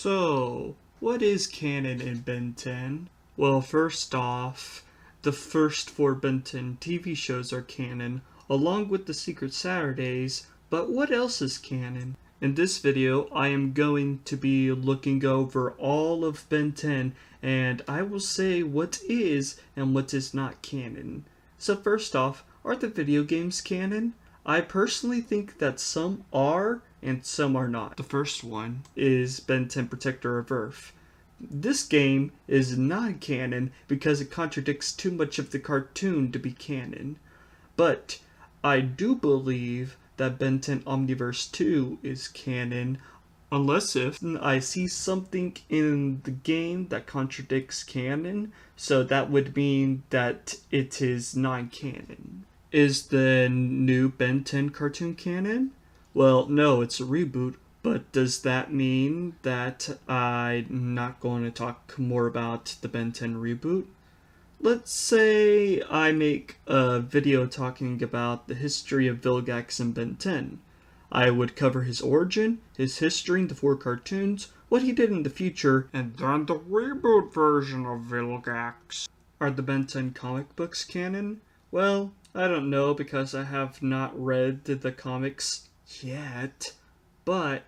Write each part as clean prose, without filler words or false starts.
So, what is canon in Benton? Well, first off, the first four Benton TV shows are canon, along with the Secret Saturdays, but what else is canon? In this video, I am going to be looking over all of Benton, and I will say what is and what is not canon. So first off, are the video games canon? I personally think that some are and some are not. The first one is Benton Protector of Earth. This game is not canon because it contradicts too much of the cartoon to be canon. But I do believe that Benton Omniverse 2 is canon, unless if I see something in the game that contradicts canon, so that would mean that it is non-canon. Is the new Ben 10 cartoon canon? Well, no, it's a reboot, but does that mean that I'm not going to talk more about the Ben 10 reboot? Let's say I make a video talking about the history of Vilgax and Ben 10. I would cover his origin, his history in the four cartoons, what he did in the future, and then the reboot version of Vilgax. Are the Ben 10 comic books canon? Well, I don't know because I have not read the comics yet, but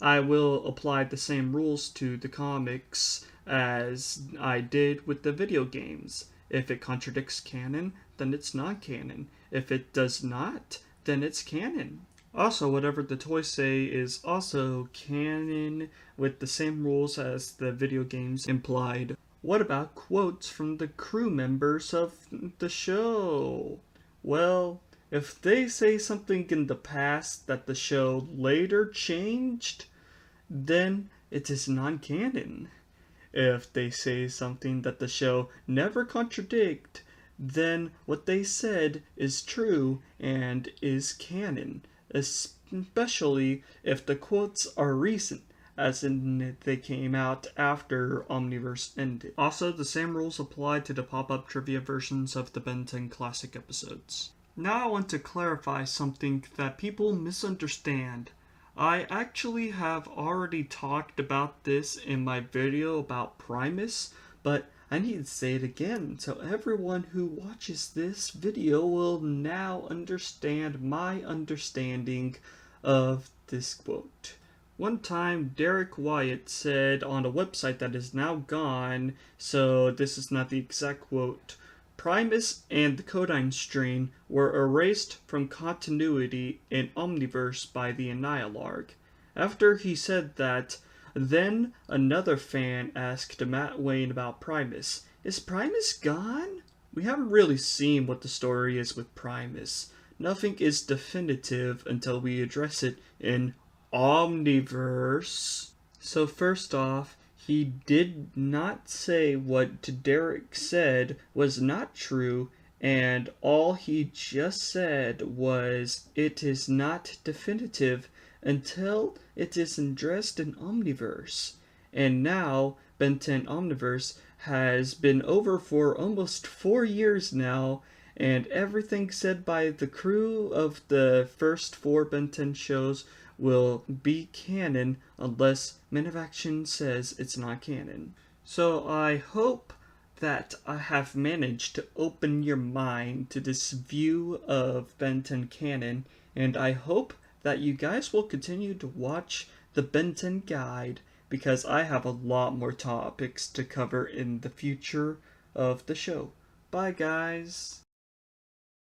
I will apply the same rules to the comics as I did with the video games. If it contradicts canon, then it's not canon. If it does not, then it's canon. Also, whatever the toys say is also canon with the same rules as the video games implied. What about quotes from the crew members of the show? Well, if they say something in the past that the show later changed, then it is non-canon. If they say something that the show never contradict, then what they said is true and is canon, especially if the quotes are recent, as in they came out after Omniverse ended. Also, the same rules apply to the pop-up trivia versions of the Ben 10 classic episodes. Now I want to clarify something that people misunderstand. I actually have already talked about this in my video about Primus, but I need to say it again so everyone who watches this video will now understand my understanding of this quote. One time, Derek Wyatt said on a website that is now gone, so this is not the exact quote, Primus and the Codine strain were erased from continuity in Omniverse by the Annihilarg. After he said that, then another fan asked Matt Wayne about Primus. Is Primus gone? We haven't really seen what the story is with Primus. Nothing is definitive until we address it in Omniverse. So first off, he did not say what Derek said was not true, and all he just said was it is not definitive until it is addressed in Omniverse. And now, Ben 10 Omniverse has been over for almost 4 years now, and everything said by the crew of the first 4 Ben 10 shows will be canon unless Men of Action says it's not canon. So I hope that I have managed to open your mind to this view of Ben 10 canon, and I hope that you guys will continue to watch the Ben 10 guide because I have a lot more topics to cover in the future of the show. Bye guys!